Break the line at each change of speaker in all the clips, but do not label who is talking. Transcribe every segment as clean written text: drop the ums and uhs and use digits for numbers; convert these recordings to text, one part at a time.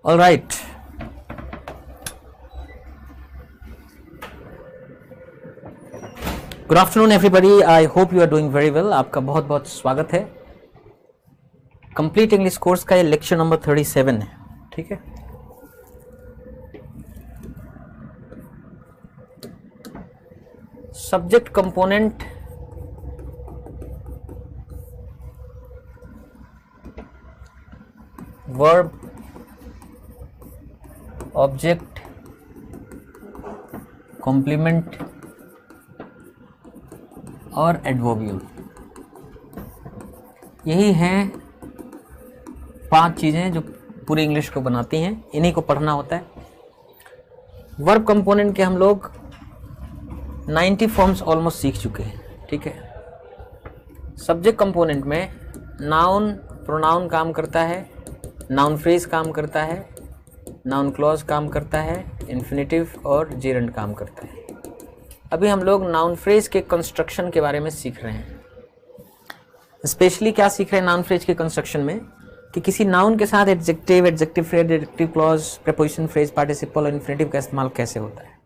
All right. Good afternoon everybody. I hope you are doing very well. आपका बहुत बहुत स्वागत है. कंप्लीट इंग्लिश कोर्स का ये लेक्चर नंबर 37 है. ठीक है. Subject component verb object complement और एडवर्बियल, यही हैं 5 चीज़ें जो पूरी इंग्लिश को बनाती हैं. इन्हीं को पढ़ना होता है. वर्ब कंपोनेंट के हम लोग 90 फॉर्म्स ऑलमोस्ट सीख चुके हैं. ठीक है. सब्जेक्ट कंपोनेंट में नाउन प्रोनाउन काम करता है, नाउन फ्रेज काम करता है, नाउन क्लॉज काम करता है, इन्फिनेटिव और जेरंड काम करता है. अभी हम लोग नाउन फ्रेज के कंस्ट्रक्शन के बारे में सीख रहे हैं. स्पेशली क्या सीख रहे हैं नाउन फ्रेज के कंस्ट्रक्शन में कि किसी नाउन के साथ adjective, adjective phrase, adjective clause, preposition, phrase, participle और इन्फिनेटिव का इस्तेमाल कैसे होता है.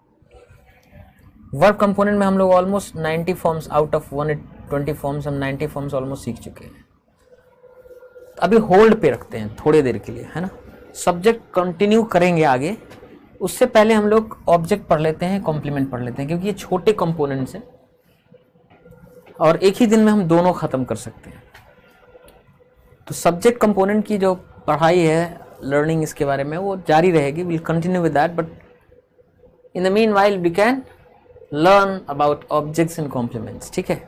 वर्ब कंपोनेंट में हम लोग almost 90 forms out of 120 forms, हम 90 फॉर्म्स ऑलमोस्ट सीख चुके हैं. अभी होल्ड पे रखते हैं थोड़ी देर के लिए, है ना. सब्जेक्ट कंटिन्यू करेंगे आगे. उससे पहले हम लोग ऑब्जेक्ट पढ़ लेते हैं, कॉम्प्लीमेंट पढ़ लेते हैं, क्योंकि ये छोटे कंपोनेंट्स हैं और एक ही दिन में हम दोनों ख़त्म कर सकते हैं. तो सब्जेक्ट कंपोनेंट की जो पढ़ाई है, लर्निंग इसके बारे में, वो जारी रहेगी. Will continue with that, but in the meanwhile we can learn about objects and complements. ठीक है.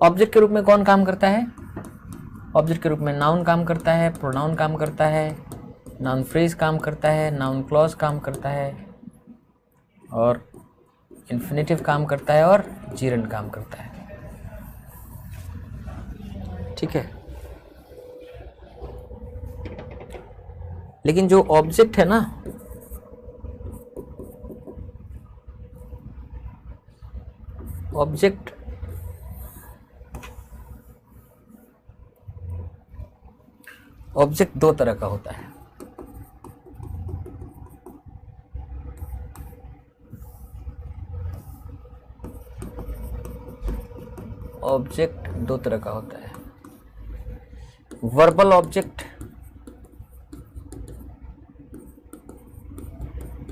ऑब्जेक्ट के रूप में कौन काम करता है? ऑब्जेक्ट के रूप में नाउन काम करता है, प्रोनाउन काम करता है, नाउन फ्रेज काम करता है, नाउन क्लॉज काम करता है और इन्फिनेटिव काम करता है और जीरंड काम करता है. ठीक है. लेकिन जो ऑब्जेक्ट है ना, ऑब्जेक्ट दो तरह का होता है. ऑब्जेक्ट दो तरह का होता है. वर्बल ऑब्जेक्ट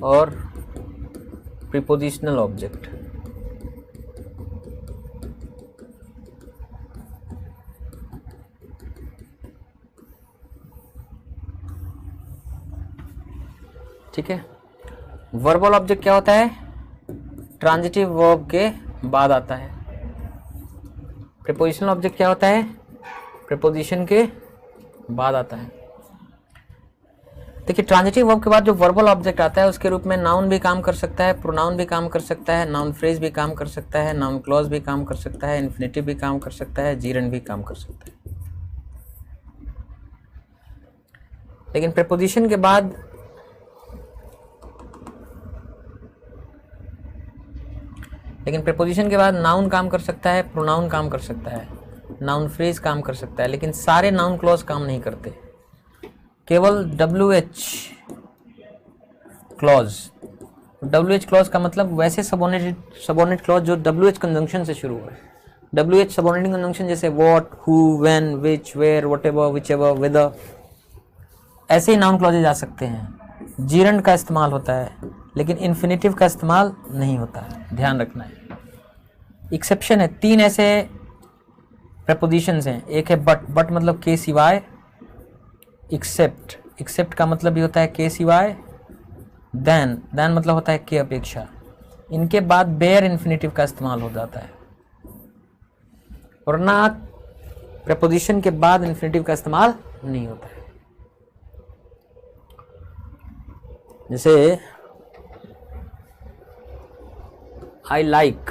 और प्रीपोजिशनल ऑब्जेक्ट. ठीक है. वर्बल ऑब्जेक्ट क्या होता है? ट्रांजिटिव वर्ब के बाद आता है. प्रीपोजिशनल ऑब्जेक्ट क्या होता है? प्रीपोजिशन के बाद आता है. देखिए, ट्रांजिटिव वर्ब के बाद जो वर्बल ऑब्जेक्ट आता है उसके रूप में नाउन भी काम कर सकता है, प्रोनाउन भी काम कर सकता है, नाउन फ्रेज भी काम कर सकता है, नाउन क्लॉज भी काम कर सकता है, इन्फिनेटिव भी काम कर सकता है, जीरंड भी काम कर सकता है. लेकिन प्रीपोजिशन के बाद नाउन काम कर सकता है, प्रोनाउन काम कर सकता है, नाउन फ्रेज काम कर सकता है, लेकिन सारे नाउन क्लॉज काम नहीं करते. केवल WH क्लॉज. WH क्लॉज का मतलब वैसे सबऑर्डिनेट क्लॉज जो WH कंजंक्शन से शुरू हुआ है. WH सबऑर्डिनेट कंजंक्शन जैसे what, who, when, which, where, whatever, whichever, whether, ऐसे ही नाउन क्लॉजेज आ सकते हैं. जीरंड का इस्तेमाल होता है लेकिन इन्फिनेटिव का इस्तेमाल नहीं होता है. ध्यान रखना है. एक्सेप्शन है. 3 ऐसे प्रीपोजिशंस हैं. एक है बट मतलब के सिवाय. एक्सेप्ट का मतलब भी होता है के सिवाय. देन मतलब होता है के अपेक्षा. इनके बाद बेयर इन्फिनेटिव का इस्तेमाल हो जाता है, वरना प्रीपोजिशन के बाद इन्फिनेटिव का इस्तेमाल नहीं होता है. जैसे आई लाइक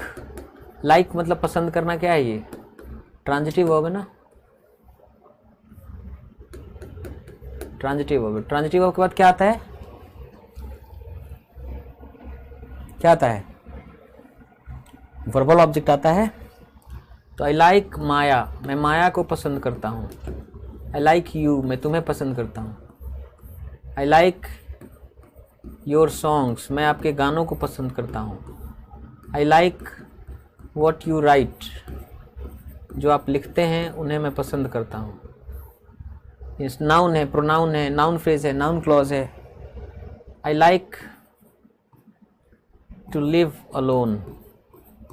मतलब पसंद करना. क्या है ये? ट्रांजिटिव वर्ब है ना. ट्रांजिटिव वर्ब के बाद क्या आता है? वर्बल ऑब्जेक्ट आता है. तो आई लाइक माया, मैं माया को पसंद करता हूँ. आई लाइक यू, मैं तुम्हें पसंद करता हूँ. आई लाइक योर सॉन्ग्स, मैं आपके गानों को पसंद करता हूँ। I like what you right, जो आप लिखते हैं उन्हें मैं पसंद करता हूँ। इस नाउन है, प्रोनाउन है, नाउन फ्रेज है, नाउन क्लॉज है। I like to live alone,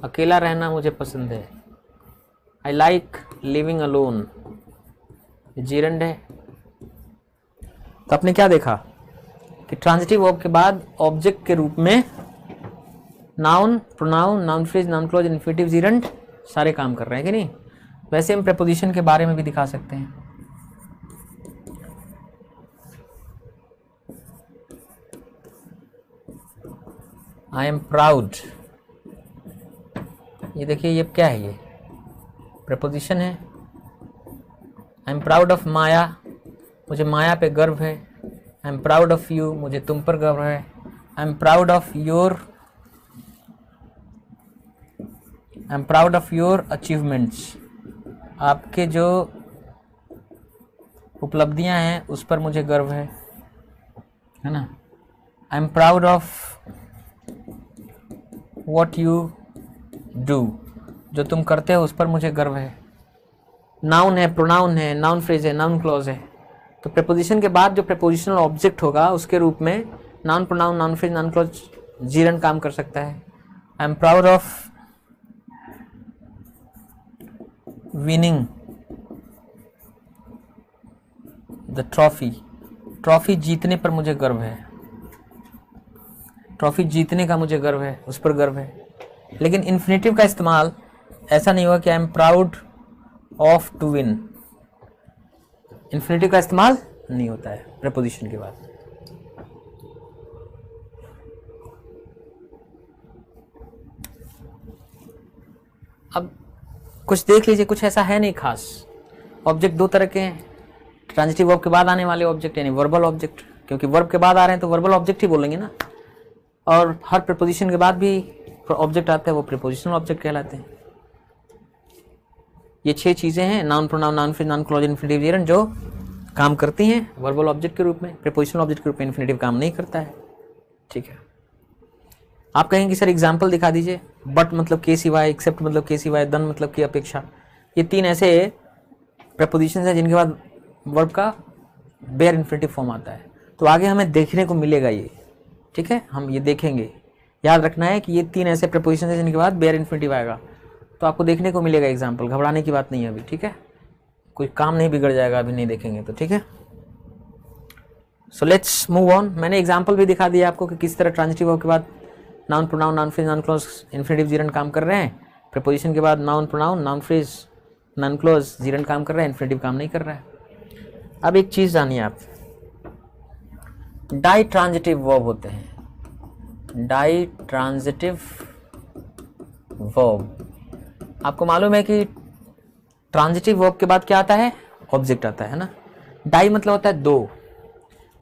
अकेला रहना मुझे पसंद है। I like living alone, gerund है। तो आपने क्या देखा कि ट्रांजिटिव वर्ब के बाद ऑब्जेक्ट के रूप में noun, pronoun, noun phrase, noun clause, infinitive, gerund सारे काम कर रहे हैं कि नहीं। वैसे हम प्रेपोजिशन के बारे में भी दिखा सकते हैं। आई एम प्राउड, ये देखिए ये क्या है, ये प्रेपोजिशन है। आई एम प्राउड ऑफ माया, मुझे माया पे गर्व है। आई एम प्राउड ऑफ यू, मुझे तुम पर गर्व है। आई am proud of your, I am proud of your achievements, आपके जो उपलब्धियां हैं उस पर मुझे गर्व है ना। आई am proud of what you do, जो तुम करते हो उस पर मुझे गर्व है। नाउन है, प्रोनाउन है, नाउन फ्रेज है, नाउन क्लॉज है। तो प्रेपोजिशन के बाद जो प्रेपोजिशनल ऑब्जेक्ट होगा उसके रूप में noun, pronoun, noun phrase, noun clause, gerund काम कर सकता है। आई am proud of winning the trophy, trophy जीतने पर मुझे गर्व है। ट्रॉफी जीतने का मुझे गर्व है, उस पर गर्व है। लेकिन इन्फिनेटिव का इस्तेमाल ऐसा नहीं हुआ कि I am proud of to win, infinitive का इस्तेमाल नहीं होता है प्रेपोजिशन के बाद। अब कुछ देख लीजिए, कुछ ऐसा है नहीं खास। ऑब्जेक्ट दो तरह के हैं, ट्रांजिटिव वर्ब के बाद आने वाले ऑब्जेक्ट यानी वर्बल ऑब्जेक्ट, क्योंकि वर्ब के बाद आ रहे हैं तो वर्बल ऑब्जेक्ट ही बोलेंगे ना। और हर प्रीपोजिशन के बाद भी ऑब्जेक्ट आता है, वो प्रीपोजिशनल ऑब्जेक्ट कहलाते हैं। ये 6 चीजें हैं, noun, pronoun, noun phrase, noun clause, infinitive, gerund, जो काम करती हैं वर्बल ऑब्जेक्ट के रूप में। प्रीपोजिशनल ऑब्जेक्ट के रूप में इन्फिनेटिव काम नहीं करता है। ठीक है, आप कहेंगे सर एग्जाम्पल दिखा दीजिए। बट मतलब के सिवाय, एक्सेप्ट मतलब के सिवाय, दन मतलब की अपेक्षा। ये 3 ऐसे प्रीपोजिशन हैं जिनके बाद वर्ब का बेयर इन्फिनेटिव फॉर्म आता है। तो आगे हमें देखने को मिलेगा ये, ठीक है, हम ये देखेंगे। याद रखना है कि ये 3 ऐसे प्रीपोजिशन हैं जिनके बाद बेयर इन्फिनेटिव आएगा, तो आपको देखने को मिलेगा एग्जाम्पल। घबराने की बात नहीं है अभी, ठीक है, कोई काम नहीं बिगड़ जाएगा अभी नहीं देखेंगे तो, ठीक है। So let's move on. मैंने एग्जाम्पल भी दिखा दिया आपको कि किस तरह ट्रांजिटिव वर्ब के बाद noun, pronoun, noun phrase, noun clause, infinitive, gerund काम कर रहे हैं। प्रीपोजिशन के बाद noun, pronoun, noun phrase, noun clause, gerund काम कर रहा है, इन्फिनेटिव काम नहीं कर रहा है। अब एक चीज जानिए आप, डाई ट्रांजिटिव वर्ब होते हैं। डाई ट्रांजिटिव वर्ब, आपको मालूम है कि ट्रांजिटिव वर्ब के बाद क्या आता है, ऑब्जेक्ट आता है ना। डाई मतलब होता है 2,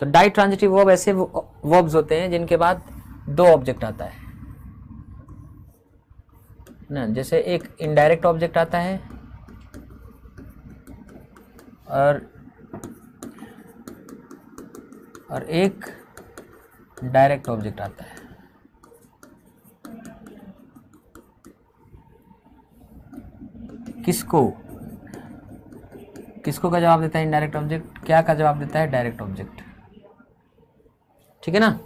तो डाई ट्रांजिटिव वर्ब ऐसे वर्ब्स होते हैं जिनके बाद 2 ऑब्जेक्ट आता है ना। जैसे एक इनडायरेक्ट ऑब्जेक्ट आता है और एक डायरेक्ट ऑब्जेक्ट आता है। किसको का जवाब देता है इनडायरेक्ट ऑब्जेक्ट, क्या का जवाब देता है डायरेक्ट ऑब्जेक्ट, ठीक है ना।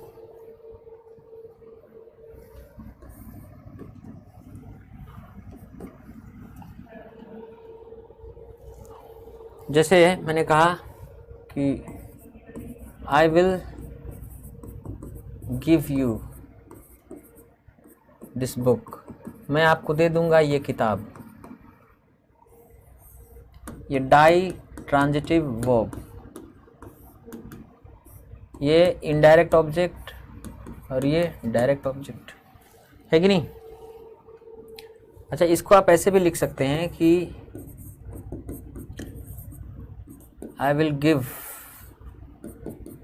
जैसे मैंने कहा कि I will give you this book, मैं आपको दे दूंगा ये किताब। ये डाई ट्रांजिटिव वर्ब, ये इनडायरेक्ट ऑब्जेक्ट और ये डायरेक्ट ऑब्जेक्ट है कि नहीं। अच्छा, इसको आप ऐसे भी लिख सकते हैं कि I will give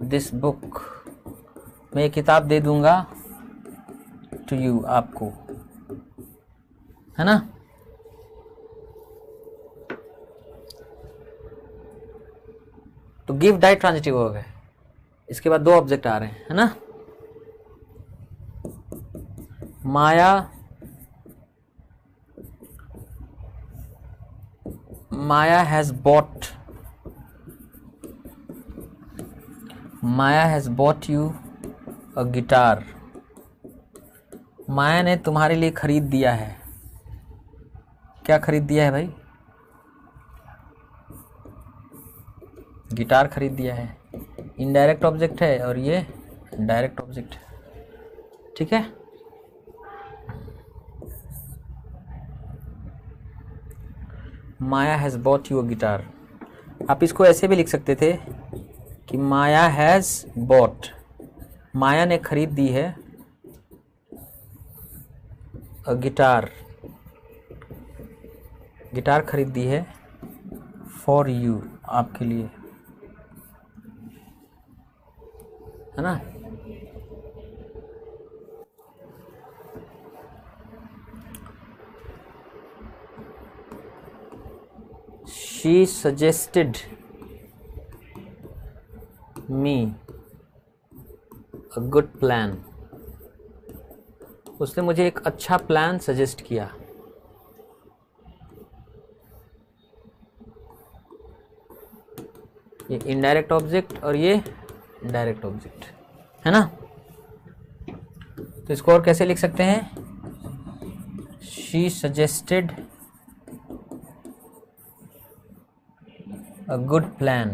this book, मैं ये किताब दे दूंगा टू यू, आपको, है ना। तो गिव डाई ट्रांजिटिव वर्ब है, इसके बाद 2 ऑब्जेक्ट आ रहे हैं, है ना। Maya has bought you a guitar. माया ने तुम्हारे लिए खरीद दिया है। क्या खरीद दिया है भाई? गिटार खरीद दिया है। इनडायरेक्ट ऑब्जेक्ट है और ये डायरेक्ट ऑब्जेक्ट है। ठीक है, Maya has bought you a guitar. आप इसको ऐसे भी लिख सकते थे कि माया हैज़ बॉट, माया ने खरीद दी है अ गिटार, गिटार खरीद दी है फॉर यू, आपके लिए, है ना। She suggested me a good plan. उसने मुझे एक अच्छा प्लान सजेस्ट किया। ये इनडायरेक्ट ऑब्जेक्ट और ये डायरेक्ट ऑब्जेक्ट है ना। तो इसको और कैसे लिख सकते हैं? She suggested a good plan.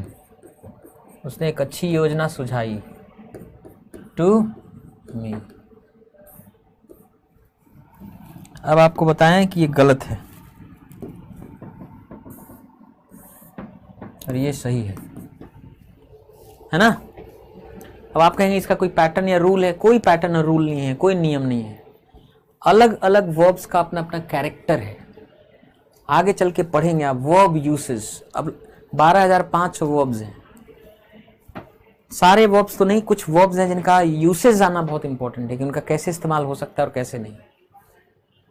उसने एक अच्छी योजना सुझाई to me. अब आपको बताएं कि ये गलत है और ये सही है ना। अब आप कहेंगे इसका कोई पैटर्न या रूल है? कोई पैटर्न और रूल नहीं है, कोई नियम नहीं है। अलग अलग वर्ब्स का अपना अपना कैरेक्टर है। आगे चल के पढ़ेंगे आप वर्ब यूसेस। अब 12,500 वर्ब्स हैं। सारे वर्ब्स तो नहीं, कुछ वर्ब्स हैं जिनका यूसेज आना बहुत इंपॉर्टेंट है कि उनका कैसे इस्तेमाल हो सकता है और कैसे नहीं।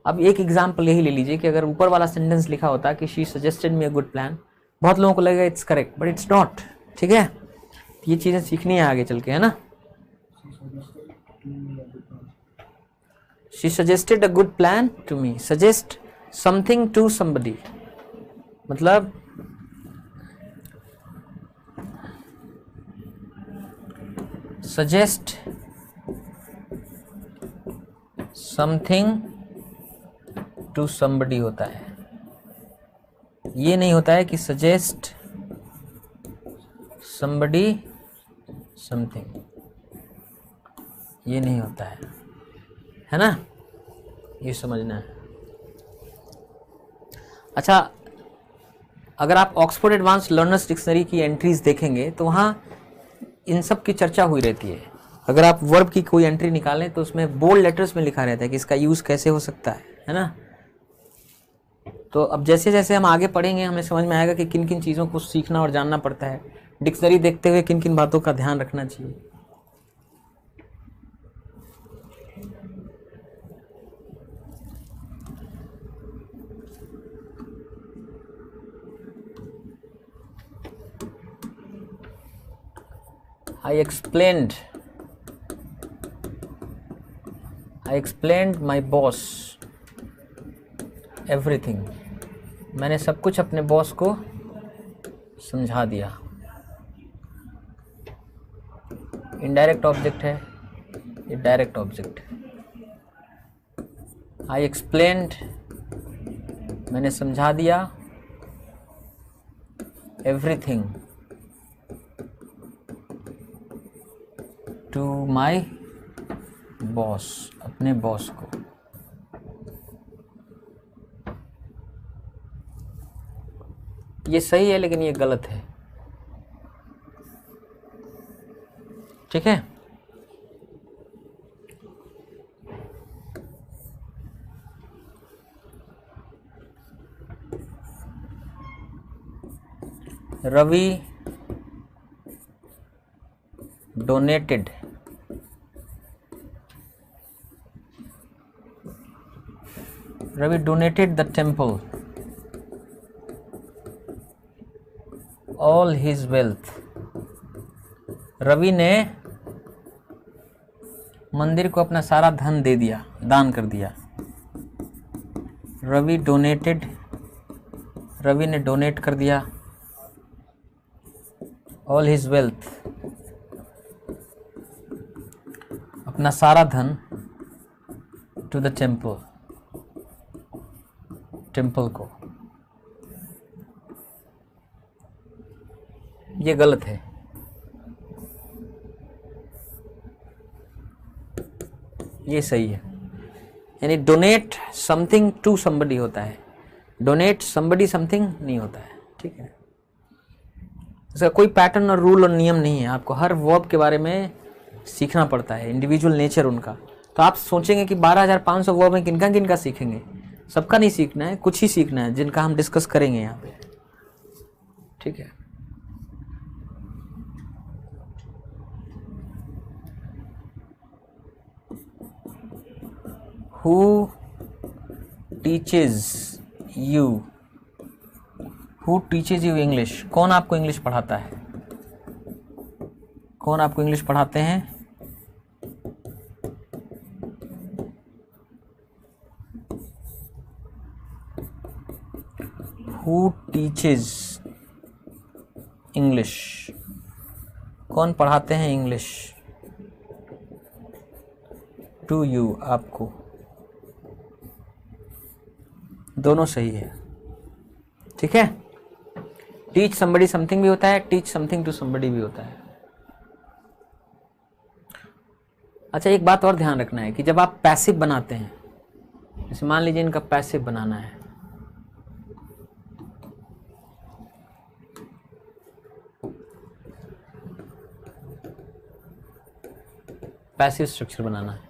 अब एक एग्जाम्पल यही ले लीजिए कि अगर ऊपर वाला सेंटेंस लिखा होता कि she suggested me a good plan, बहुत लोगों को लगेगा it's correct, but it's not. ठीक है, ये चीज़ें सीखनी है आगे चल के, है ना। She suggested a good plan to me. Suggest something to somebody, मतलब सजेस्ट समथिंग टू समबडी होता है। ये नहीं होता है कि सजेस्ट समबडी समथिंग, ये नहीं होता है ना। ये समझना है। अच्छा, अगर आप ऑक्सफोर्ड एडवांस लर्नर्स डिक्शनरी की एंट्रीज देखेंगे तो वहाँ इन सब की चर्चा हुई रहती है। अगर आप वर्ब की कोई एंट्री निकालें तो उसमें बोल्ड लेटर्स में लिखा रहता है कि इसका यूज़ कैसे हो सकता है ना। तो अब जैसे जैसे हम आगे पढ़ेंगे हमें समझ में आएगा कि किन किन चीज़ों को सीखना और जानना पड़ता है। डिक्शनरी देखते हुए किन किन बातों का ध्यान रखना चाहिए। I explained my boss everything. मैंने सब कुछ अपने बॉस को समझा दिया। इनडायरेक्ट ऑब्जेक्ट है, ये डायरेक्ट ऑब्जेक्ट है। I explained, मैंने समझा दिया, everything to my boss, अपने बॉस को। ये सही है लेकिन ये गलत है। ठीक है, Ravi donated the temple all his wealth. Ravi ने मंदिर को अपना सारा धन दे दिया, दान कर दिया। रवि डोनेटेड, रवि ने डोनेट कर दिया ऑल हिज वेल्थ, अपना सारा धन टू द टेम्पल, टेम्पल को। ये गलत है। ये सही है। यानी डोनेट समथिंग टू समबडी होता है, डोनेट समबडी समथिंग नहीं होता है। ठीक है, इसका कोई पैटर्न और रूल और नियम नहीं है। आपको हर वर्ब के बारे में सीखना पड़ता है, इंडिविजुअल नेचर उनका। तो आप सोचेंगे कि 12,500 वर्ब में किनका किनका सीखेंगे। सबका नहीं सीखना है, कुछ ही सीखना है जिनका हम डिस्कस करेंगे यहाँ पे। ठीक है, Who teaches you? Who teaches you English? कौन आपको इंग्लिश पढ़ाता है? कौन आपको इंग्लिश पढ़ाते हैं? Who teaches English? कौन पढ़ाते हैं इंग्लिश? To you, आपको। दोनों सही है। ठीक है, टीच समबडी समथिंग भी होता है, टीच समथिंग टू समबडी भी होता है। अच्छा, एक बात और ध्यान रखना है कि जब आप पैसिव बनाते हैं, जैसे मान लीजिए इनका पैसिव बनाना है, पैसिव स्ट्रक्चर बनाना है,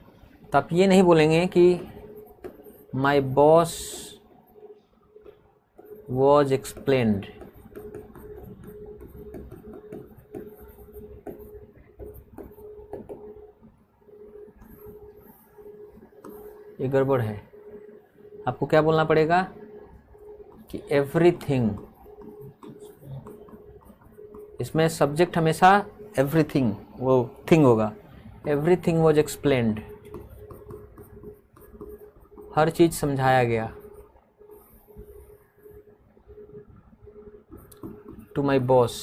तो आप ये नहीं बोलेंगे कि माई बॉस was explained, ये गड़बड़ है। आपको क्या बोलना पड़ेगा कि एवरीथिंग, इसमें सब्जेक्ट हमेशा एवरीथिंग, वो थिंग होगा। एवरीथिंग was explained, हर चीज समझाया गया। टू माई बॉस,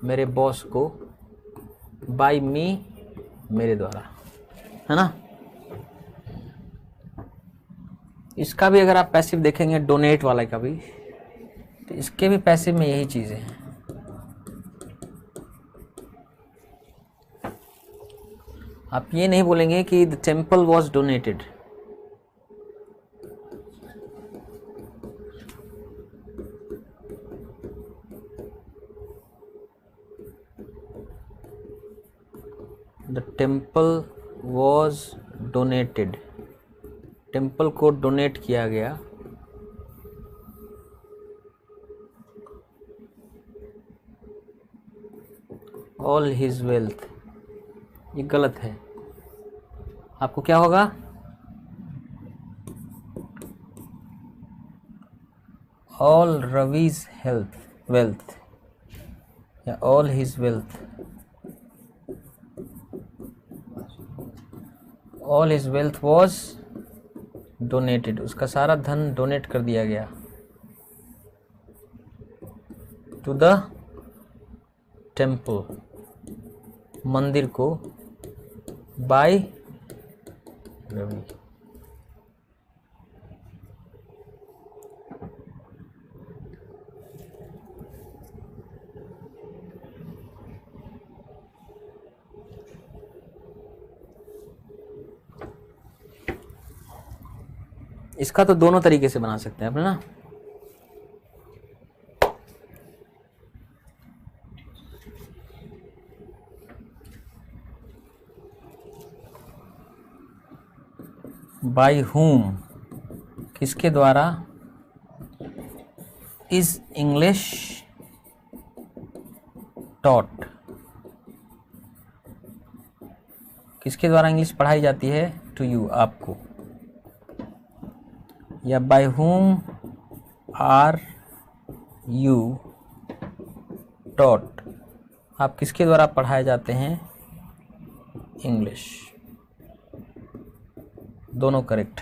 मेरे बॉस को। बाय मी, मेरे द्वारा, है ना। इसका भी अगर आप पैसिव देखेंगे, डोनेट वाला का भी, तो इसके भी पैसिव में यही चीज़ें हैं। आप ये नहीं बोलेंगे कि the temple was donated. The temple was donated, temple को डोनेट किया गया। ऑल हिज वेल्थ, ये गलत है। आपको क्या होगा, ऑल रवीज हेल्थ वेल्थ या all his wealth. All his wealth was donated, उसका सारा धन डोनेट कर दिया गया टू द टेम्पल, मंदिर को। बाय रवि। इसका तो दोनों तरीके से बना सकते हैं अपने ना। बाय whom, किसके द्वारा, इज इंग्लिश टॉट, किसके द्वारा इंग्लिश पढ़ाई जाती है, टू यू, आपको। या by whom are you taught, आप किसके द्वारा पढ़ाए जाते हैं, इंग्लिश। दोनों करेक्ट।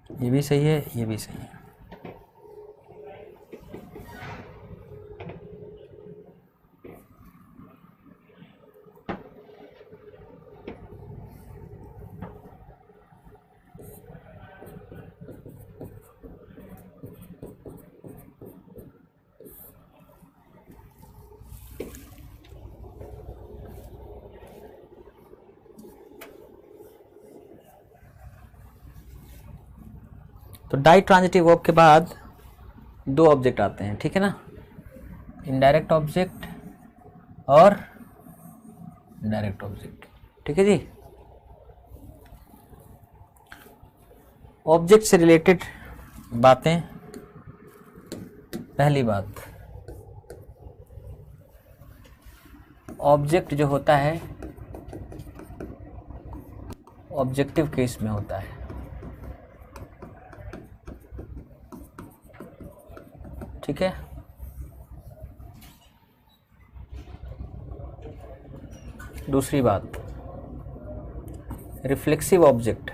ये भी सही है, ये भी सही है। तो डाई ट्रांजिटिव वर्ब के बाद दो ऑब्जेक्ट आते हैं, ठीक है ना, इनडायरेक्ट ऑब्जेक्ट और डायरेक्ट ऑब्जेक्ट, ठीक है जी। ऑब्जेक्ट से रिलेटेड बातें, पहली बात, ऑब्जेक्ट जो होता है ऑब्जेक्टिव केस में होता है, ठीक है। दूसरी बात, रिफ्लेक्सिव ऑब्जेक्ट,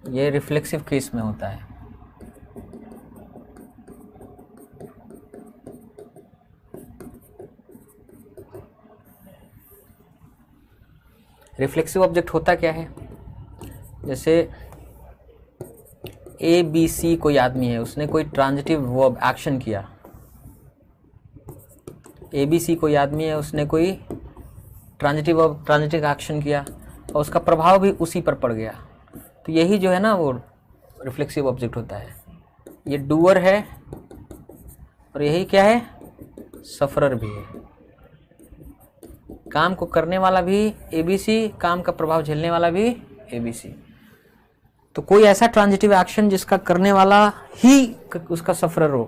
ये रिफ्लेक्सिव केस में होता है। रिफ्लेक्सिव ऑब्जेक्ट होता क्या है, जैसे ए बी सी कोई आदमी है, उसने कोई ट्रांजिटिव वर्ब एक्शन किया। ए बी सी कोई आदमी है, उसने कोई ट्रांजिटिव एक्शन किया और उसका प्रभाव भी उसी पर पड़ गया, तो यही जो है ना वो रिफ्लेक्सिव ऑब्जेक्ट होता है। ये डूअर है और यही क्या है, सफरर भी है। काम को करने वाला भी एबीसी, काम का प्रभाव झेलने वाला भी एबीसी। तो कोई ऐसा ट्रांजिटिव एक्शन जिसका करने वाला ही उसका सफरर हो,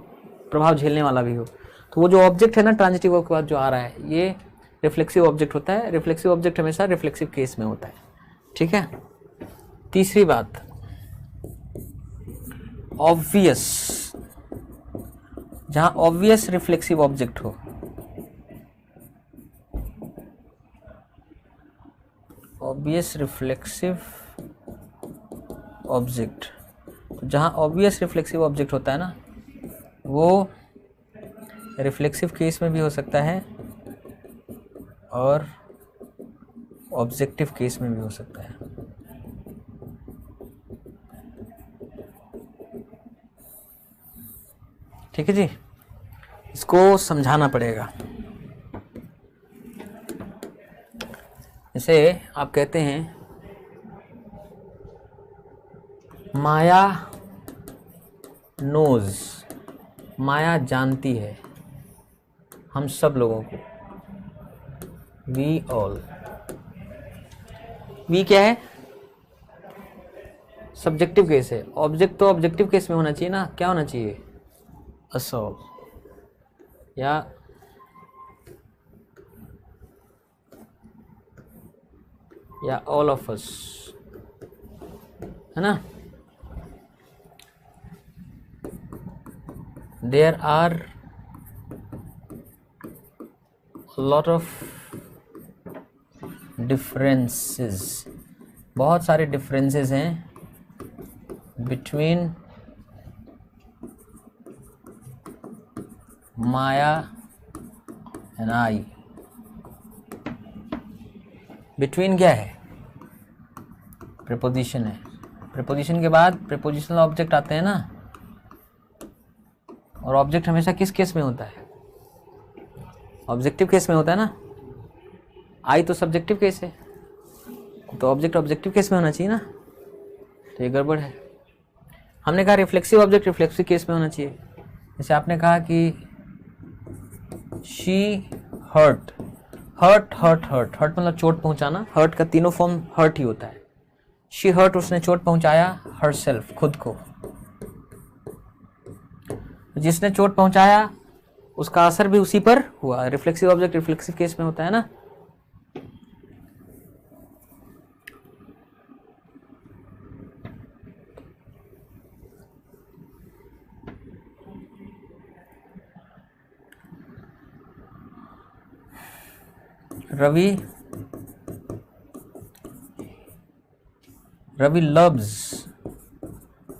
प्रभाव झेलने वाला भी हो, तो वो जो ऑब्जेक्ट है ना ट्रांजिटिव वर्ब के बाद जो आ रहा है, ये रिफ्लेक्सिव ऑब्जेक्ट होता है। रिफ्लेक्सिव ऑब्जेक्ट हमेशा रिफ्लेक्सिव केस में होता है, ठीक है। तीसरी बात, ऑब्वियस, जहां ऑब्वियस रिफ्लेक्सिव ऑब्जेक्ट हो, ऑब्वियस रिफ्लेक्सिव ऑब्जेक्ट, तो जहां ऑब्वियस रिफ्लेक्सिव ऑब्जेक्ट होता है ना, वो रिफ्लेक्सिव केस में भी हो सकता है और ऑब्जेक्टिव केस में भी हो सकता है। ठीक है जी, इसको समझाना पड़ेगा। जैसे आप कहते हैं माया नोज, माया जानती है हम सब लोगों को, वी ऑल। वी क्या है, सब्जेक्टिव केस है। ऑब्जेक्ट तो ऑब्जेक्टिव केस में होना चाहिए ना, क्या होना चाहिए, अस ऑल या ऑल ऑफ अस, है ना। There are lot of differences, बहुत सारे डिफरेंसेस हैं between Maya and I. Between क्या है, प्रीपोजिशन है। प्रीपोजिशन के बाद प्रीपोजिशनल ऑब्जेक्ट आते हैं ना, और ऑब्जेक्ट हमेशा किस केस में होता है, ऑब्जेक्टिव केस में होता है ना। आई तो सब्जेक्टिव केस है, तो ऑब्जेक्ट ऑब्जेक्टिव केस में होना चाहिए ना, तो ये गड़बड़ है। हमने कहा रिफ्लेक्सिव ऑब्जेक्ट रिफ्लेक्सिव केस में होना चाहिए। जैसे आपने कहा कि she hurt, hurt hurt hurt, hurt मतलब चोट पहुंचाना। हर्ट का तीनों फॉर्म हर्ट ही होता है। शी हर्ट, उसने चोट पहुंचाया हरसेल्फ, खुद को। जिसने चोट पहुंचाया उसका असर भी उसी पर हुआ। रिफ्लेक्सिव ऑब्जेक्ट रिफ्लेक्सिव केस में होता है ना। रवि लव्स,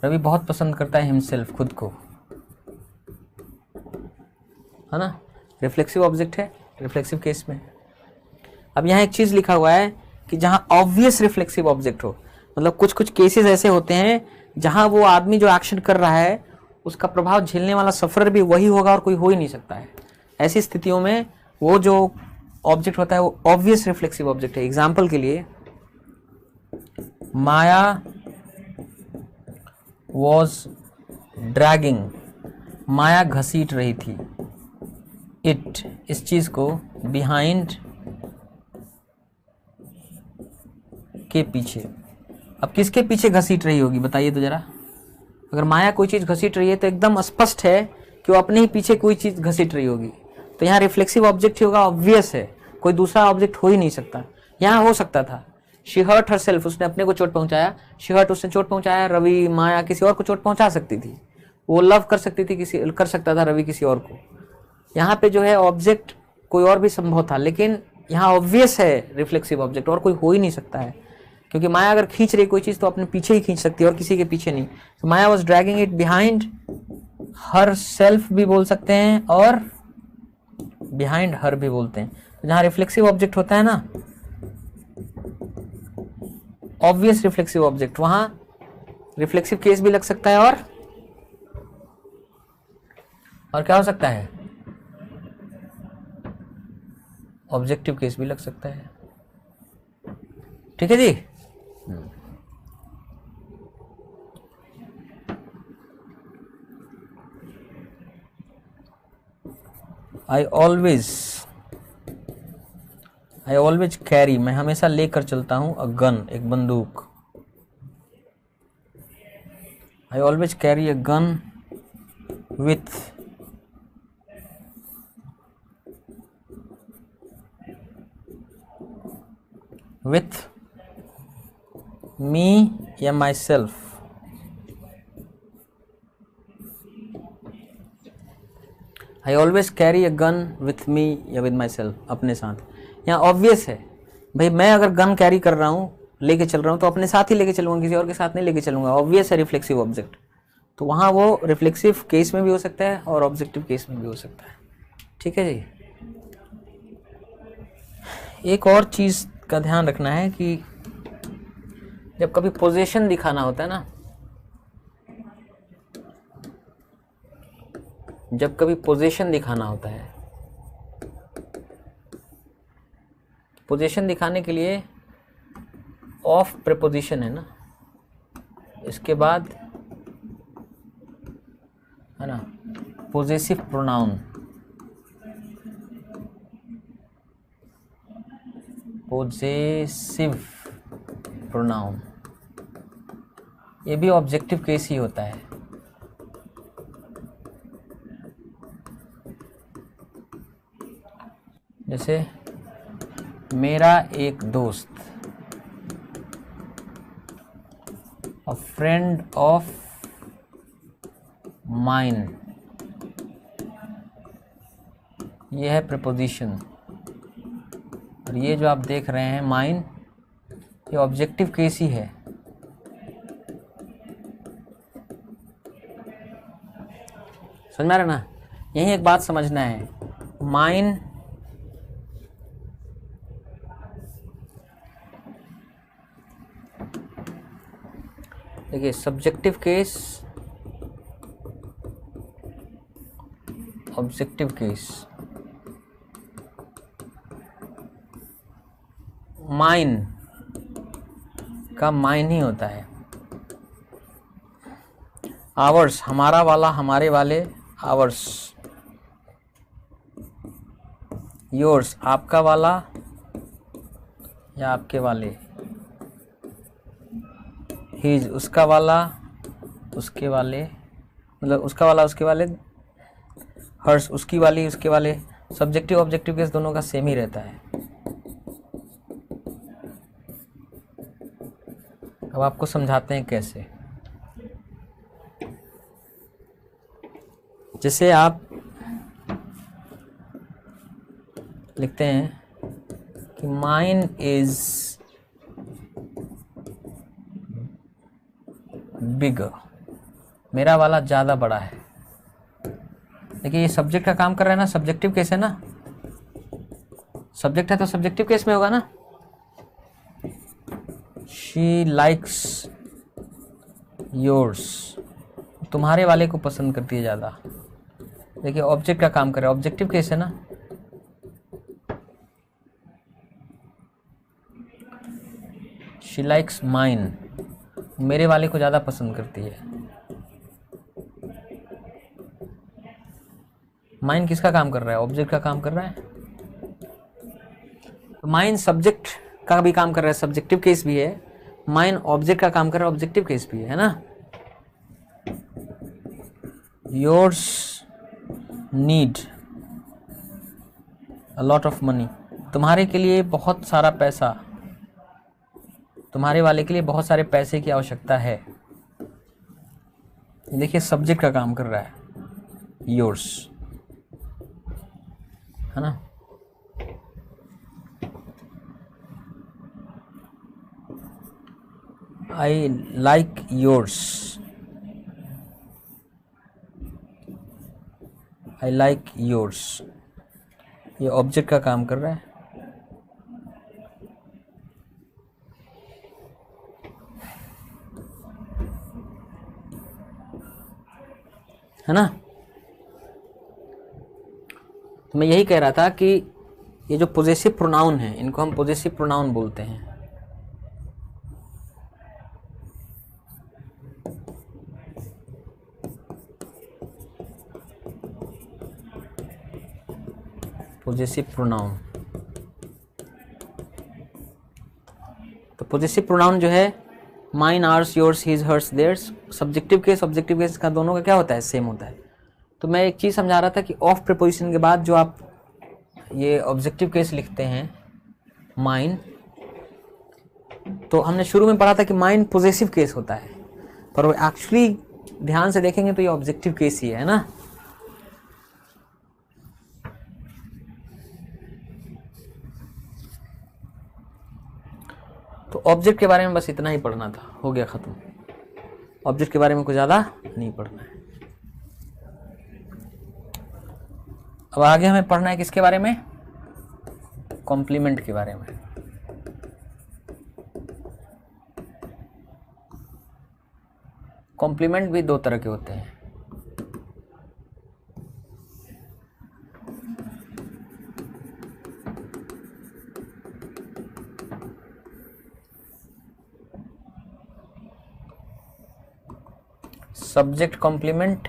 रवि बहुत पसंद करता है हिमसेल्फ, खुद को, है ना। रिफ्लेक्सिव ऑब्जेक्ट है रिफ्लेक्सिव केस में। अब यहाँ एक चीज लिखा हुआ है कि जहाँ ऑब्वियस रिफ्लेक्सिव ऑब्जेक्ट हो, मतलब कुछ कुछ केसेस ऐसे होते हैं जहाँ वो आदमी जो एक्शन कर रहा है उसका प्रभाव झेलने वाला सफरर भी वही होगा और कोई हो ही नहीं सकता है। ऐसी स्थितियों में वो जो ऑब्जेक्ट होता है वो ऑब्वियस रिफ्लेक्सिव ऑब्जेक्ट है। एग्जाम्पल के लिए, माया वॉज ड्रैगिंग, माया घसीट रही थी, इट, इस चीज को, बिहाइंड, के पीछे। अब किसके पीछे घसीट रही होगी बताइए तो जरा। अगर माया कोई चीज घसीट रही है तो एकदम स्पष्ट है कि वो अपने ही पीछे कोई चीज घसीट रही होगी, तो यहाँ रिफ्लेक्सिव ऑब्जेक्ट ही होगा, ऑब्वियस है, कोई दूसरा ऑब्जेक्ट हो ही नहीं सकता। यहाँ हो सकता था, शी हर्ट हरसेल्फ, उसने अपने को चोट पहुंचाया, शी हर्ट, उसने चोट पहुंचाया, रवि, माया किसी और को चोट पहुंचा सकती थी, वो लव कर सकती थी, किसी कर सकता था रवि किसी और को। यहाँ पे जो है ऑब्जेक्ट कोई और भी संभव था, लेकिन यहाँ ऑब्वियस है रिफ्लेक्सिव ऑब्जेक्ट, और कोई हो ही नहीं सकता है, क्योंकि माया अगर खींच रही कोई चीज तो अपने पीछे ही खींच सकती है और किसी के पीछे नहीं। तो Maya was dragging it behind herself भी बोल सकते हैं और बिहाइंड हर भी बोलते हैं। तो जहां रिफ्लेक्सिव ऑब्जेक्ट होता है ना, ऑब्वियस रिफ्लेक्सिव ऑब्जेक्ट, वहां रिफ्लेक्सिव केस भी लग सकता है और क्या हो सकता है, ऑब्जेक्टिव केस भी लग सकता है। ठीक है जी। आई ऑलवेज कैरी, मैं हमेशा लेकर चलता हूं, अ गन, एक बंदूक। I always carry a gun with me या myself. I always carry a gun with me या विद माई सेल्फ, अपने साथ। यहाँ ऑब्वियस है भाई, मैं अगर गन कैरी कर रहा हूँ, लेके चल रहा हूँ, तो अपने साथ ही लेके चलूंगा, किसी और के साथ नहीं लेके चलूंगा। ऑब्वियस है रिफ्लेक्सिव ऑब्जेक्ट, तो वहाँ वो रिफ्लेक्सिव केस में भी हो सकता है और ऑब्जेक्टिव केस में भी हो सकता है। ठीक है जी। एक और चीज़ का ध्यान रखना है कि जब कभी पोजीशन दिखाना होता है ना, जब कभी पोजीशन दिखाना होता है, पोजीशन दिखाने के लिए ऑफ प्रीपोजिशन है ना, इसके बाद है ना पोजेसिव प्रोनाउन, पोजेसिव प्रोनाउन, ये भी ऑब्जेक्टिव केस ही होता है। जैसे मेरा एक दोस्त, अ फ्रेंड ऑफ माइन, ये है प्रीपोजिशन, और ये जो आप देख रहे हैं माइन, ये ऑब्जेक्टिव केस ही है। समझ में आ रहा ना। यही एक बात समझना है, माइन देखिए, subjective case, objective case. Mine का माइन ही होता है। आवर्स, हमारा वाला, हमारे वाले, आवर्स। योर्स, आपका वाला या आपके वाले। हीज, उसका वाला, उसके वाले, मतलब उसका वाला उसके वाले। हर्ष, उसकी वाली उसके वाले। सब्जेक्टिव ऑब्जेक्टिव केस दोनों का सेम ही रहता है। अब आपको समझाते हैं कैसे। जैसे आप लिखते हैं कि माइन इज बिगर, मेरा वाला ज़्यादा बड़ा है। देखिए ये सब्जेक्ट का काम कर रहा है ना, सब्जेक्टिव केस है ना, सब्जेक्ट है तो सब्जेक्टिव केस में होगा ना। शी लाइक्स योर्स, तुम्हारे वाले को पसंद करती है ज़्यादा। देखिए ऑब्जेक्ट का काम कर रहा है, ऑब्जेक्टिव केस है ना। शी लाइक्स माइन, मेरे वाले को ज़्यादा पसंद करती है। माइन किसका काम कर रहा है? ऑब्जेक्ट का काम कर रहा है। तो माइन सब्जेक्ट का भी काम कर रहा है, सब्जेक्टिव केस भी है। माइन ऑब्जेक्ट का काम कर रहा है, ऑब्जेक्टिव केस भी है ना। Yours need a lot of money, तुम्हारे के लिए बहुत सारा पैसा, तुम्हारे वाले के लिए बहुत सारे पैसे की आवश्यकता है। देखिए सब्जेक्ट का काम कर रहा है योर्स, है ना। I like yours, I like yours, ये ऑब्जेक्ट का काम कर रहा है ना। तो मैं यही कह रहा था कि ये जो पोजेसिव प्रोनाउन है, इनको हम पोजेसिव प्रोनाउन बोलते हैं। पोजेसिव प्रोनाउन, तो पोजेसिव प्रोनाउन जो है mine, ours, yours, his, hers, theirs, subjective case objective case का दोनों का क्या होता है? सेम होता है। तो मैं एक चीज़ समझा रहा था कि ऑफ प्रीपोजिशन के बाद जो आप ये ऑब्जेक्टिव केस लिखते हैं माइन, तो हमने शुरू में पढ़ा था कि माइन पोजेसिव केस होता है, पर वो एक्चुअली ध्यान से देखेंगे तो ये ऑब्जेक्टिव केस ही है ना। तो ऑब्जेक्ट के बारे में बस इतना ही पढ़ना था, हो गया ख़त्म। ऑब्जेक्ट के बारे में कुछ ज़्यादा नहीं पढ़ना है। अब आगे हमें पढ़ना है किसके बारे में? कॉम्प्लीमेंट के बारे में। कॉम्प्लीमेंट भी दो तरह के होते हैं। सब्जेक्ट कॉम्प्लीमेंट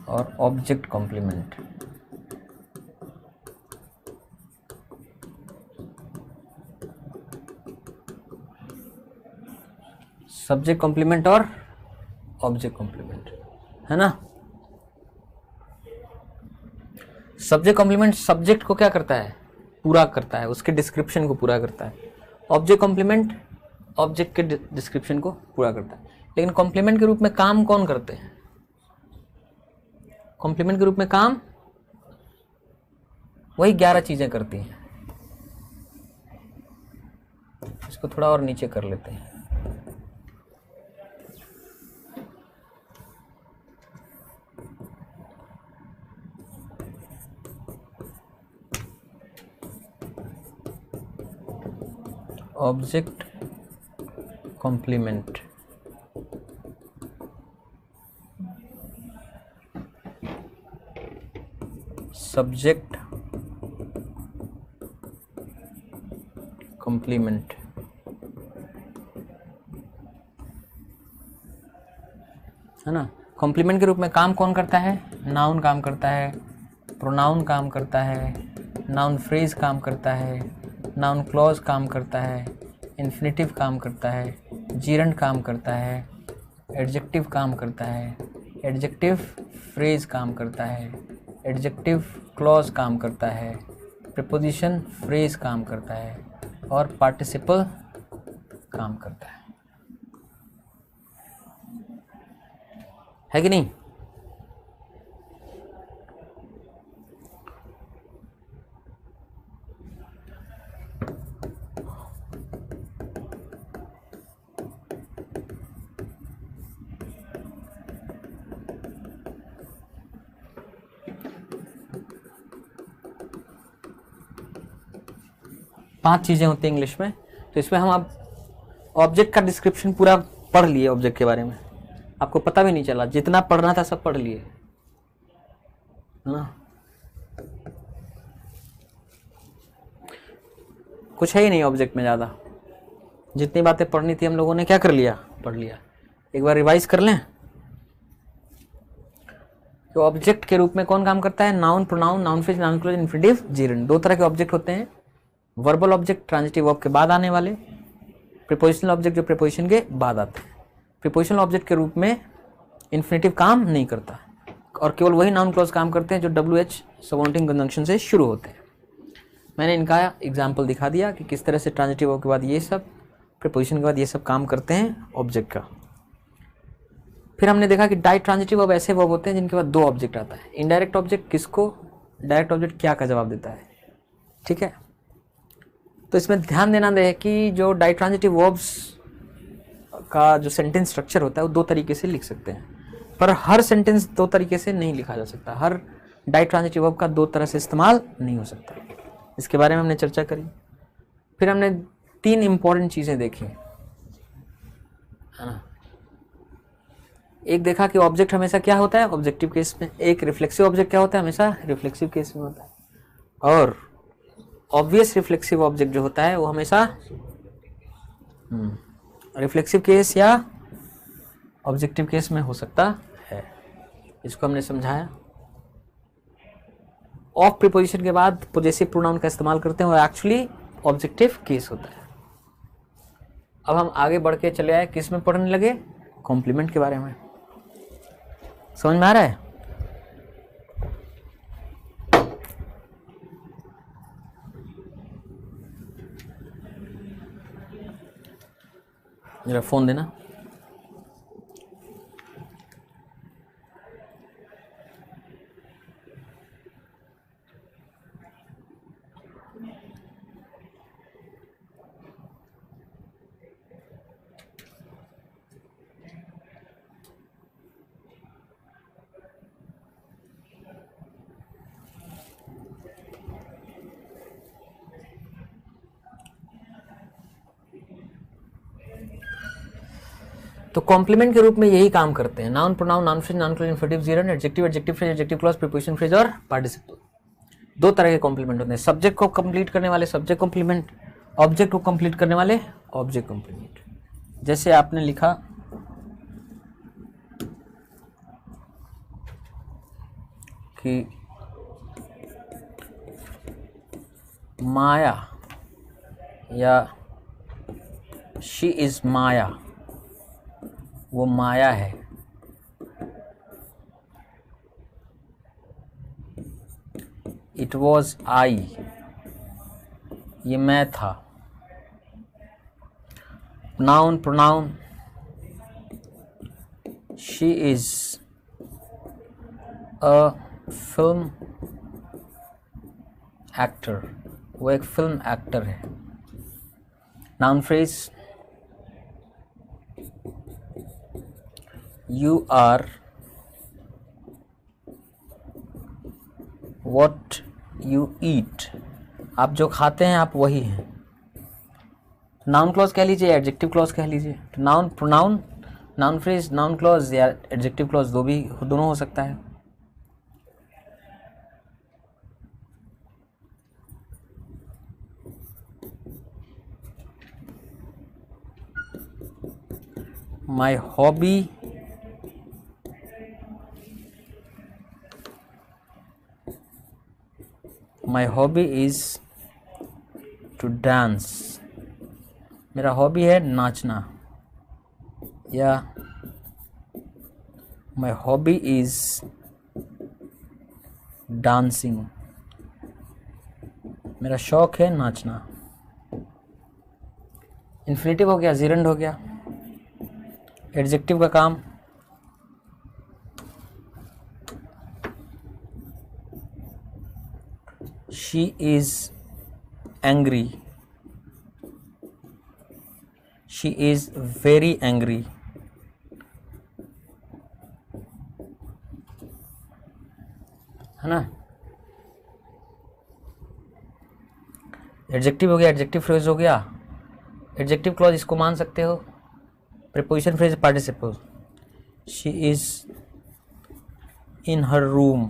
और ऑब्जेक्ट कॉम्प्लीमेंट। सब्जेक्ट कॉम्प्लीमेंट और ऑब्जेक्ट कॉम्प्लीमेंट, है ना। सब्जेक्ट कॉम्प्लीमेंट सब्जेक्ट को क्या करता है? पूरा करता है, उसके डिस्क्रिप्शन को पूरा करता है। ऑब्जेक्ट कॉम्प्लीमेंट ऑब्जेक्ट के डिस्क्रिप्शन को पूरा करता है। लेकिन कॉम्प्लीमेंट के रूप में काम कौन करते हैं? कॉम्प्लीमेंट के रूप में काम वही 11 चीजें करती हैं। इसको थोड़ा और नीचे कर लेते हैं। ऑब्जेक्ट कॉम्प्लीमेंट, सब्जेक्ट कॉम्प्लीमेंट, है ना। कॉम्प्लीमेंट के रूप में काम कौन करता है? नाउन काम करता है, प्रोनाउन काम करता है, नाउन फ्रेज काम करता है, नाउन क्लॉज काम करता है, इन्फिनेटिव काम करता है, जीरंड काम करता है, एडजेक्टिव काम करता है, एडजेक्टिव फ्रेज काम करता है, एडजेक्टिव क्लॉज काम करता है, प्रीपोजिशन फ्रेज काम करता है और पार्टिसिपल काम करता है। है कि नहीं? पांच चीजें होती हैं इंग्लिश में, तो इसमें हम अब ऑब्जेक्ट का डिस्क्रिप्शन पूरा पढ़ लिए, ऑब्जेक्ट के बारे में आपको पता भी नहीं चला, जितना पढ़ना था सब पढ़ लिए, है ना? कुछ है ही नहीं ऑब्जेक्ट में ज़्यादा, जितनी बातें पढ़नी थी हम लोगों ने क्या कर लिया, पढ़ लिया। एक बार रिवाइज कर लें। तो ऑब्जेक्ट के रूप में कौन काम करता है? Noun, pronoun, noun phrase, noun close, infinitive, gerund. दो तरह के ऑब्जेक्ट होते हैं, वर्बल ऑब्जेक्ट ट्रांजिटिव वर्ब के बाद आने वाले, प्रीपोजिशनल ऑब्जेक्ट जो प्रीपोजिशन के बाद आते हैं। प्रीपोजिशनल ऑब्जेक्ट के रूप में इन्फिनेटिव काम नहीं करता और केवल वही नाउन क्लॉज काम करते हैं जो WH सबऑर्डिनेटिंग कंजंक्शन से शुरू होते हैं। मैंने इनका एग्जाम्पल दिखा दिया कि किस तरह से ट्रांजिटिव वर्ब के बाद ये सब, प्रीपोजिशन के बाद ये सब काम करते हैं ऑब्जेक्ट का। फिर हमने देखा कि डाई ट्रांजिटिव वर्ब ऐसे वर्ब होते हैं जिनके बाद दो ऑब्जेक्ट आता है। इनडायरेक्ट ऑब्जेक्ट किसको, डायरेक्ट ऑब्जेक्ट क्या का जवाब देता है, ठीक है? तो इसमें ध्यान देना है कि जो डाई ट्रांजिटिव वर्ब्स का जो सेंटेंस स्ट्रक्चर होता है वो दो तरीके से लिख सकते हैं, पर हर सेंटेंस दो तरीके से नहीं लिखा जा सकता। हर डाई ट्रांजिटिव वर्ब का दो तरह से इस्तेमाल नहीं हो सकता। इसके बारे में हमने चर्चा करी। फिर हमने तीन इंपॉर्टेंट चीज़ें देखी, है ना? एक देखा कि ऑब्जेक्ट हमेशा क्या होता है ऑब्जेक्टिव केस में, एक रिफ्लेक्सिव ऑब्जेक्ट क्या होता है हमेशा रिफ्लेक्सिव केस में होता है, और ऑब्वियस रिफ्लेक्सिव ऑब्जेक्ट जो होता है वो हमेशा रिफ्लेक्सिव केस या ऑब्जेक्टिव केस में हो सकता है। इसको हमने समझाया। ऑफ प्रीपोजिशन के बाद पोजेसिव प्रोनाउन का इस्तेमाल करते हैं और एक्चुअली ऑब्जेक्टिव केस होता है। अब हम आगे बढ़ के चले आए, किस में पढ़ने लगे? कॉम्प्लीमेंट के बारे में। समझ में आ रहा है? जरा फोन देना। तो कॉम्प्लीमेंट के रूप में यही काम करते हैं। Noun, pronoun, noun phrase, noun close, infinitive, gerund, adjective, adjective phrase, adjective clause, preposition phrase और पार्टिसिपल। दो तरह के कॉम्प्लीमेंट होते हैं। सब्जेक्ट को कंप्लीट करने वाले सब्जेक्ट कॉम्प्लीमेंट, ऑब्जेक्ट को कंप्लीट करने वाले ऑब्जेक्ट कॉम्प्लीमेंट। जैसे आपने लिखा कि माया या शी इज माया, वो माया है। इट वॉज आई, ये मैं था। Noun, pronoun, she is a film actor, वो एक फिल्म एक्टर है। Noun phrase, you are what you eat, आप जो खाते हैं आप वही हैं। नाउन क्लॉज कह लीजिए, एडजेक्टिव क्लॉज कह लीजिए। तो noun, pronoun, noun phrase, noun clause या एडजेक्टिव क्लॉज दोनों हो सकता है। My hobby, my hobby is to dance, मेरा हॉबी है नाचना। या माई हॉबी इज डांसिंग, मेरा शौक है नाचना। इन्फिनेटिव हो गया, जीरंड हो गया। एडजेक्टिव का काम she is angry, she is very angry, है ना। एडजेक्टिव हो गया, एडजेक्टिव फ्रेज हो गया। एडजेक्टिव क्लॉज इसको मान सकते हो, preposition phrase participle. She is in her room,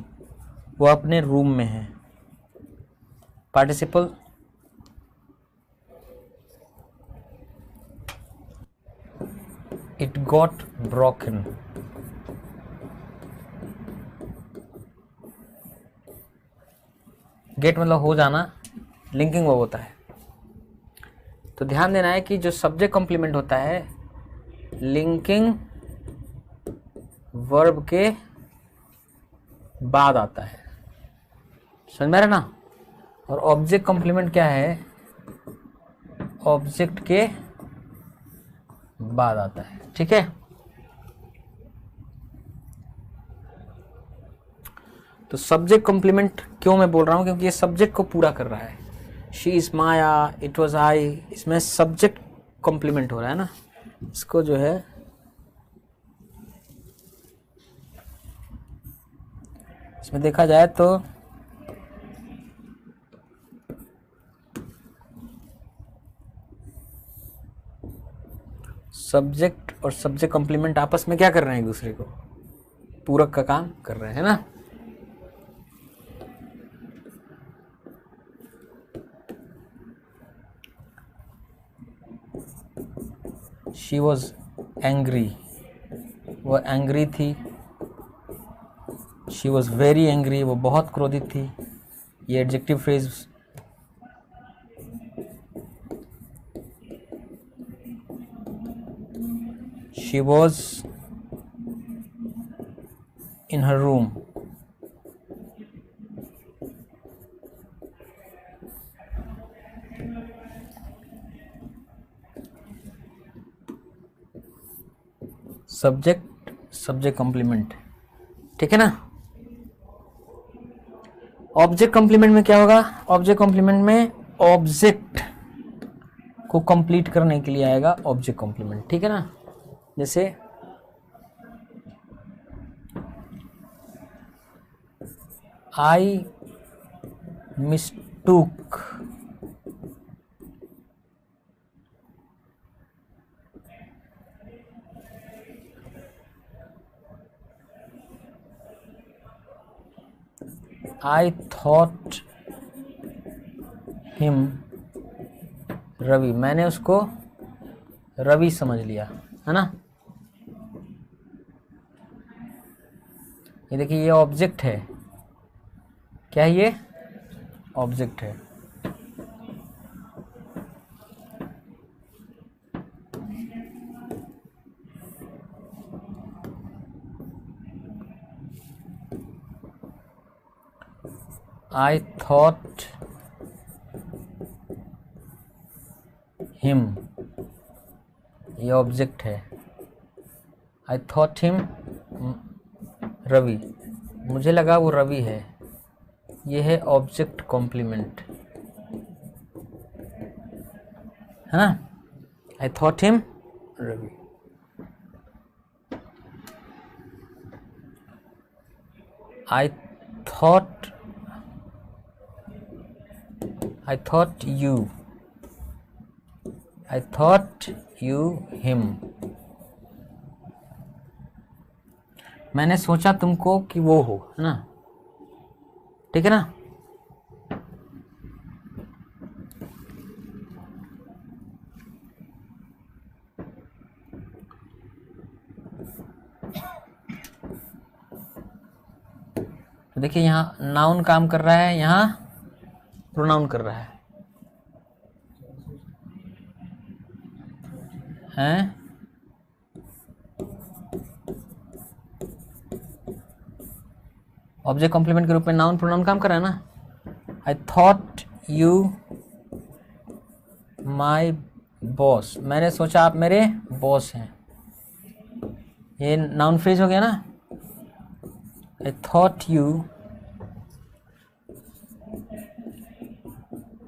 वो अपने रूम में है। Participle it got broken, get मतलब हो जाना, लिंकिंग वर्ब होता है। तो ध्यान देना है कि जो सब्जेक्ट कॉम्प्लीमेंट होता है लिंकिंग वर्ब के बाद आता है, समझ में आ रहा ना। और ऑब्जेक्ट कॉम्प्लीमेंट क्या है, ऑब्जेक्ट के बाद आता है, ठीक है। तो सब्जेक्ट कॉम्प्लीमेंट क्यों मैं बोल रहा हूं, क्योंकि ये सब्जेक्ट को पूरा कर रहा है। She is Maya, it was आई, इसमें सब्जेक्ट कॉम्प्लीमेंट हो रहा है ना। इसको जो है इसमें देखा जाए तो सब्जेक्ट और सब्जेक्ट कॉम्प्लीमेंट आपस में क्या कर रहे हैं, एक दूसरे को पूरक का काम कर रहे हैं ना। शी वॉज एंग्री, वो एंग्री थी। शी वॉज वेरी एंग्री, वो बहुत क्रोधित थी। ये adjective phrase she was in her room, subject subject complement, ठीक है ना। ऑब्जेक्ट कॉम्प्लीमेंट में क्या होगा, ऑब्जेक्ट कॉम्प्लीमेंट में ऑब्जेक्ट को कंप्लीट करने के लिए आएगा ऑब्जेक्ट कॉम्प्लीमेंट, ठीक है ना। जैसे आई मिस्टूक, I thought him रवि, मैंने उसको रवि समझ लिया, है ना। ये देखिए ये ऑब्जेक्ट है, क्या है ये, ऑब्जेक्ट है। I thought him, ये ऑब्जेक्ट है। I thought him रवि, मुझे लगा वो रवि है, ये है ऑब्जेक्ट कॉम्प्लीमेंट, है ना। I thought him Ravi. I thought you him, मैंने सोचा तुमको कि वो हो, है ना, ठीक है ना। तो देखिए यहाँ नाउन काम कर रहा है, यहाँ प्रोनाउन कर रहा है, हैं। ऑब्जेक्ट कॉम्प्लीमेंट के रूप में नाउन प्रोनाउन काम कर रहा है ना। आई थॉट यू माई बॉस, मैंने सोचा आप मेरे बॉस हैं, ये नाउन फ्रेज हो गया ना। आई thought you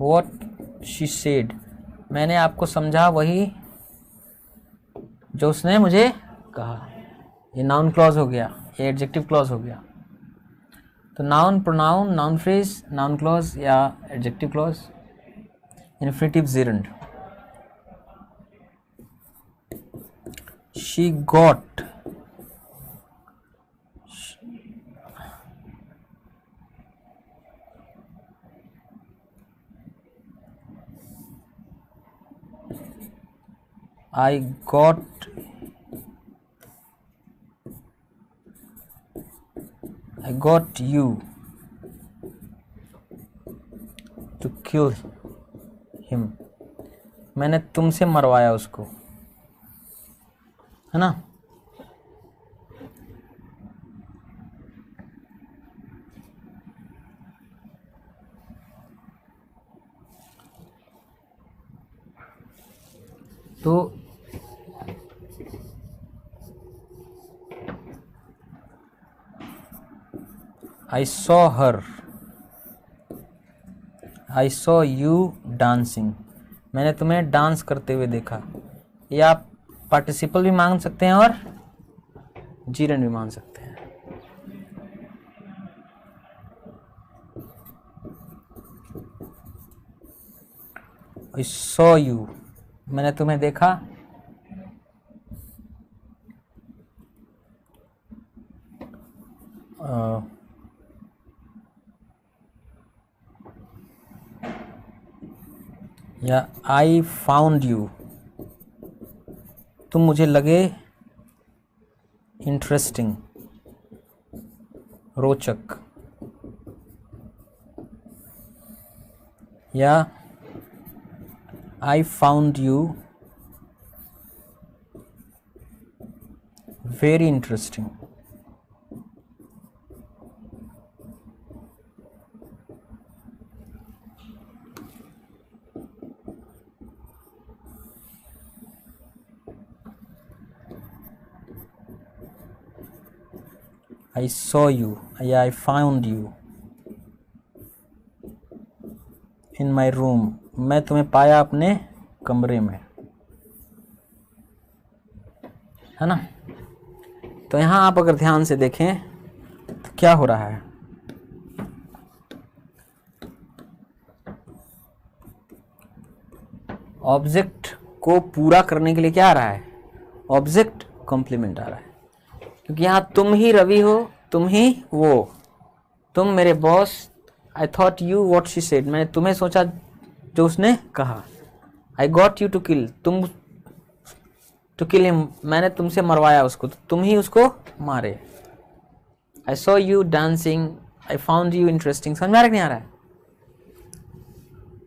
What she said, मैंने आपको समझा वही जो उसने मुझे कहा। ये नाउन क्लॉज हो गया, ये एडजेक्टिव क्लॉज हो गया। तो noun, pronoun, noun phrase, noun clause या adjective clause, infinitive gerund. She got, I got you to kill him, मैंने तुमसे मरवाया उसको, है ना। तो I saw her, I saw you dancing, मैंने तुम्हें डांस करते हुए देखा। ये आप पार्टिसिपल भी मांग सकते हैं और जीरन भी मांग सकते हैं। I saw you, मैंने तुम्हें देखा। या आई फाउंड यू, तुम मुझे लगे इंटरेस्टिंग, रोचक। या I found you very interesting. I saw you, yeah, I found you in my room, मैं तुम्हें पाया अपने कमरे में, है ना। तो यहाँ आप अगर ध्यान से देखें तो क्या हो रहा है, ऑब्जेक्ट को पूरा करने के लिए क्या आ रहा है, ऑब्जेक्ट कॉम्प्लीमेंट आ रहा है। क्योंकि यहाँ तुम ही रवि हो, तुम ही वो, तुम मेरे boss. I thought you what she said, मैंने तुम्हें सोचा जो उसने कहा। I got you to kill, तुम टू किल हिम, मैंने तुमसे मरवाया उसको, तो तुम ही उसको मारे। I saw you dancing, I found you interesting. समझ में आ रहा है, नहीं आ रहा है?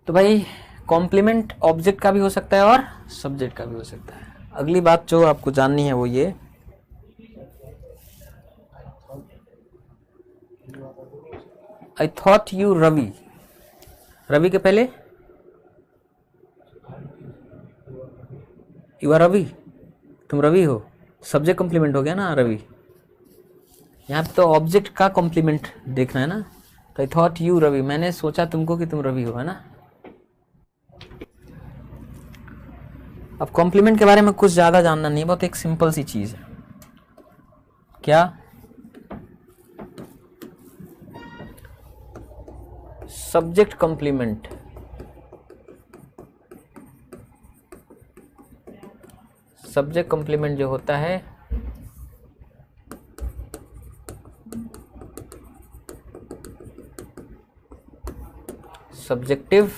तो भाई कॉम्प्लीमेंट ऑब्जेक्ट का भी हो सकता है और सब्जेक्ट का भी हो सकता है। अगली बात जो आपको जाननी है वो ये, I thought you Ravi, Ravi के पहले यू आर रवि, तुम रवि हो, सब्जेक्ट कॉम्प्लीमेंट हो गया ना रवि। यहाँ पे तो ऑब्जेक्ट का कॉम्प्लीमेंट देखना है ना। तो आई थॉट यू रवि, मैंने सोचा तुमको कि तुम रवि हो, है ना। अब कॉम्प्लीमेंट के बारे में कुछ ज़्यादा जानना नहीं, बहुत एक सिंपल सी चीज़ है। क्या? Subject complement. सब्जेक्ट कॉम्प्लीमेंट जो होता है सब्जेक्टिव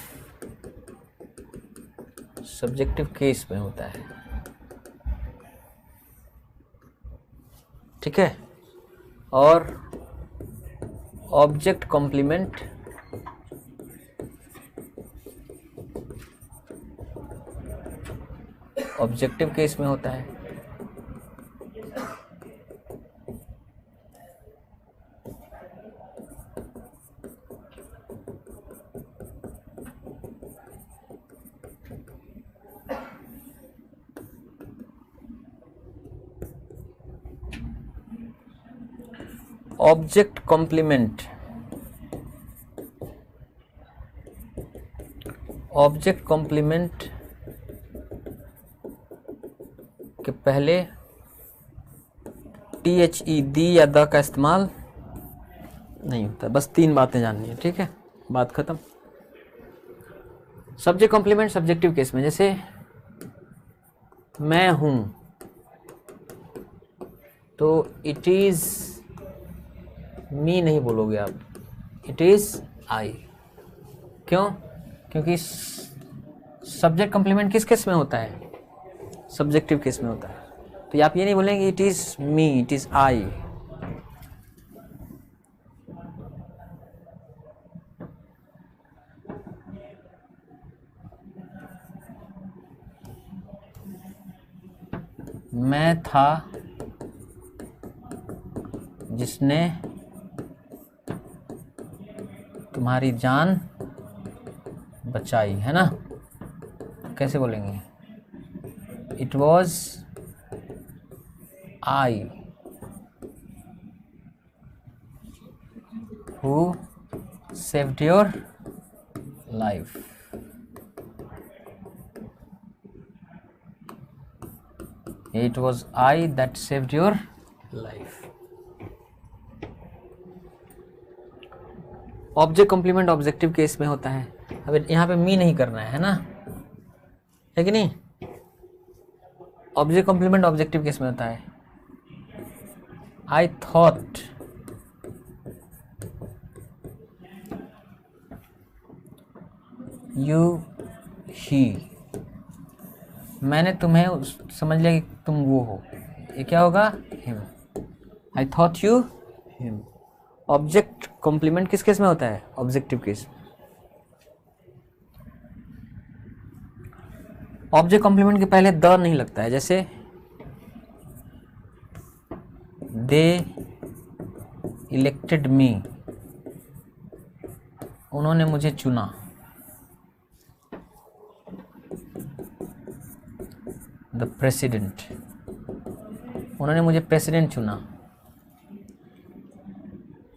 केस में होता है, ठीक है। और ऑब्जेक्ट कॉम्प्लीमेंट ऑब्जेक्टिव केस में होता है। ऑब्जेक्ट कॉम्प्लीमेंट ऑब्जेक्ट कॉम्प्लीमेंट के पहले THE दी या द का इस्तेमाल नहीं होता। बस 3 बातें जाननी है, ठीक है, बात खत्म। सब्जेक्ट कॉम्प्लीमेंट सब्जेक्टिव केस में, जैसे मैं हूं तो इट इज मी नहीं बोलोगे आप, इट इज आई। क्यों? क्योंकि सब्जेक्ट कॉम्प्लीमेंट किस केस में होता है? सब्जेक्टिव केस में होता है। तो आप ये नहीं बोलेंगे it is me, it is I. मैं था जिसने तुम्हारी जान बचाई, है ना? कैसे बोलेंगे? It was I who saved your life. It was I that saved your life. Object complement objective case में होता है। अब यहाँ पे मी नहीं करना है ना, है कि नहीं? ऑब्जेक्ट कॉम्प्लीमेंट ऑब्जेक्टिव केस में होता है। आई थॉट यू ही, मैंने तुम्हें समझ लिया कि तुम वो हो, ये क्या होगा? Him. I thought you him. Object complement किस केस में होता है? Objective case. ऑब्जेक्ट कॉम्प्लीमेंट के पहले द नहीं लगता है, जैसे दे इलेक्टेड मी, उन्होंने मुझे चुना। द प्रेसिडेंट, उन्होंने मुझे प्रेसिडेंट चुना।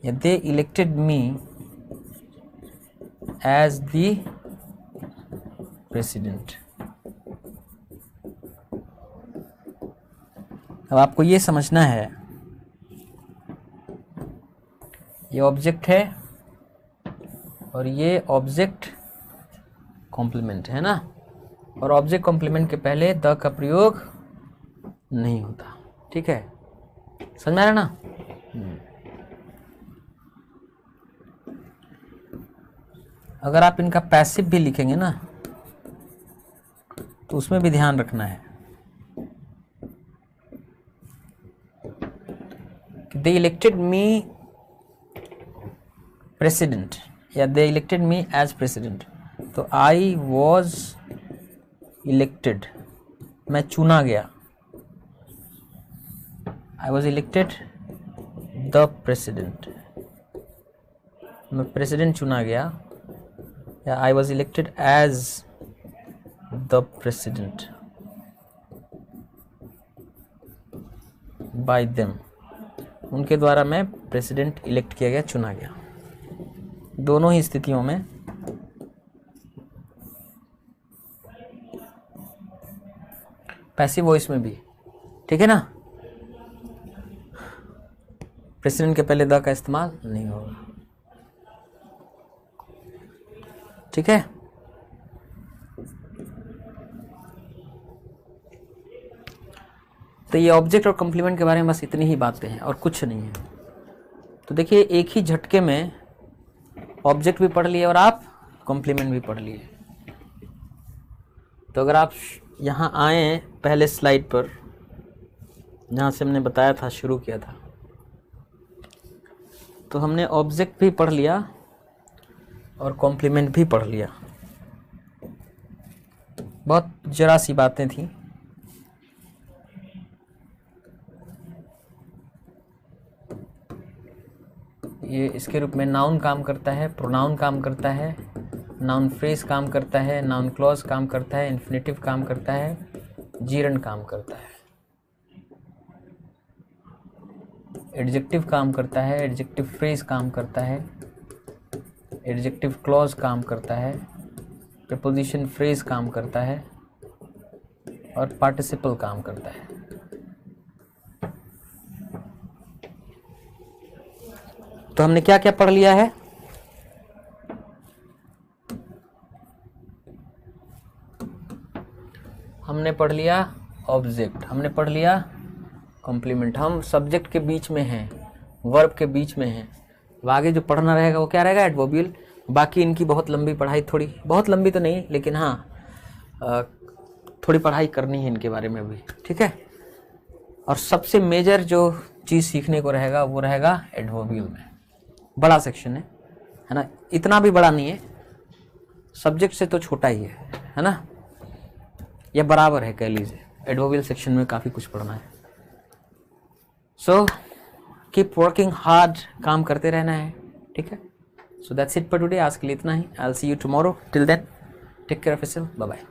या they elected me as the president. अब आपको ये समझना है, ये ऑब्जेक्ट है और ये ऑब्जेक्ट कॉम्प्लीमेंट है ना, और ऑब्जेक्ट कॉम्प्लीमेंट के पहले द का प्रयोग नहीं होता, ठीक है? समझ में आ रहा ना? अगर आप इनका पैसिव भी लिखेंगे ना तो उसमें भी ध्यान रखना है कि दे इलेक्टेड मी प्रेसिडेंट या they elected me as president. तो आई वॉज इलेक्टेड, मैं चुना गया। I was elected the president, मैं प्रेसिडेंट चुना गया। या I was elected as the president by them, उनके द्वारा मैं प्रेसिडेंट इलेक्ट किया गया, चुना गया। दोनों ही स्थितियों में पैसिव वॉइस में भी, ठीक है ना? प्रेसिडेंट के पहले द का इस्तेमाल नहीं होगा, ठीक है? तो ये ऑब्जेक्ट और कॉम्प्लीमेंट के बारे में बस इतनी ही बातें हैं और कुछ नहीं है। तो देखिए, एक ही झटके में ऑब्जेक्ट भी पढ़ लिए और आप कॉम्प्लीमेंट भी पढ़ लिए। तो अगर आप यहाँ आए पहले स्लाइड पर जहाँ से हमने बताया था, शुरू किया था, तो हमने ऑब्जेक्ट भी पढ़ लिया और कॉम्प्लीमेंट भी पढ़ लिया। बहुत जरा सी बातें थी। ये इसके रूप में नाउन काम करता है, प्रोनाउन काम करता है, नाउन फ्रेज काम करता है, नाउन क्लॉज काम करता है, इन्फिनेटिव काम करता है, जीरंड काम करता है, एडजेक्टिव काम करता है, एडजेक्टिव फ्रेज काम करता है, एडजेक्टिव क्लॉज काम करता है, प्रीपोजिशन फ्रेज काम करता है और पार्टिसिपल काम करता है। तो हमने क्या क्या पढ़ लिया है? हमने पढ़ लिया ऑब्जेक्ट, हमने पढ़ लिया कॉम्प्लीमेंट। हम सब्जेक्ट के बीच में हैं, वर्ब के बीच में हैं। अब आगे जो पढ़ना रहेगा वो क्या रहेगा? एडवर्बियल। बाकी इनकी बहुत लंबी पढ़ाई, थोड़ी बहुत लंबी तो नहीं, लेकिन हाँ थोड़ी पढ़ाई करनी है इनके बारे में भी, ठीक है। और सबसे मेजर जो चीज़ सीखने को रहेगा वो रहेगा एडवर्बियल में। बड़ा सेक्शन है ना, इतना भी बड़ा नहीं है, सब्जेक्ट से तो छोटा ही है ना, या बराबर है कह लीजिए। एडवर्बियल सेक्शन में काफ़ी कुछ पढ़ना है। सो कीप वर्किंग हार्ड, काम करते रहना है, ठीक है। So that's it for today. आज के लिए इतना ही। I will see you tomorrow. Till then take care of yourself, bye bye.